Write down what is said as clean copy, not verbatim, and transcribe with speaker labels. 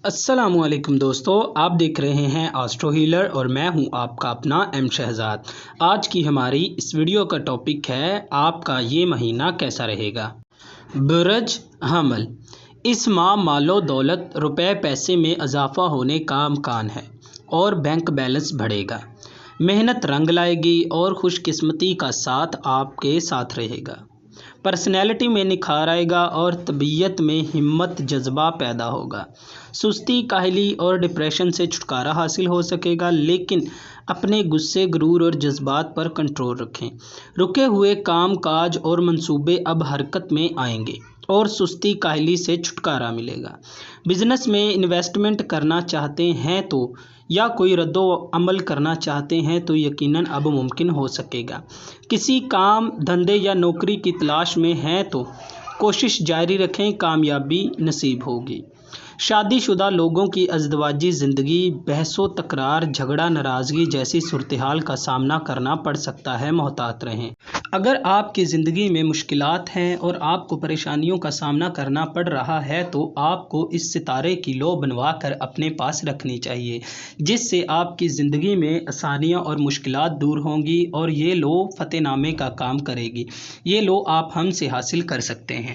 Speaker 1: अस्सलामुअलैकुम दोस्तों, आप देख रहे हैं एस्ट्रो हीलर और मैं हूं आपका अपना एम शहजाद। आज की हमारी इस वीडियो का टॉपिक है आपका ये महीना कैसा रहेगा। बुर्ज हमल, इस माह मालो दौलत रुपए पैसे में इजाफा होने का इम्कान है और बैंक बैलेंस बढ़ेगा। मेहनत रंग लाएगी और खुशकिस्मती का साथ आपके साथ रहेगा। पर्सनैलिटी में निखार आएगा और तबीयत में हिम्मत जज्बा पैदा होगा। सुस्ती काहली और डिप्रेशन से छुटकारा हासिल हो सकेगा, लेकिन अपने गुस्से गुरूर और जज्बात पर कंट्रोल रखें। रुके हुए काम काज और मंसूबे अब हरकत में आएंगे और सुस्ती काहली से छुटकारा मिलेगा। बिजनेस में इन्वेस्टमेंट करना चाहते हैं तो या कोई रद्दो अमल करना चाहते हैं तो यकीनन अब मुमकिन हो सकेगा। किसी काम धंधे या नौकरी की तलाश में हैं तो कोशिश जारी रखें, कामयाबी नसीब होगी। शादीशुदा लोगों की अज़दवाजी ज़िंदगी बहसो तकरार झगड़ा नाराज़गी जैसी सूरत-ए-हाल का सामना करना पड़ सकता है, मोहतात रहें। अगर आपकी ज़िंदगी में मुश्किलात हैं और आपको परेशानियों का सामना करना पड़ रहा है तो आपको इस सितारे की लौ बनवा कर अपने पास रखनी चाहिए, जिससे आपकी ज़िंदगी में आसानियाँ और मुश्किलात दूर होंगी और ये लौ फ़तेहनामे का काम करेगी। ये लौ आप हमसे हासिल कर सकते हैं।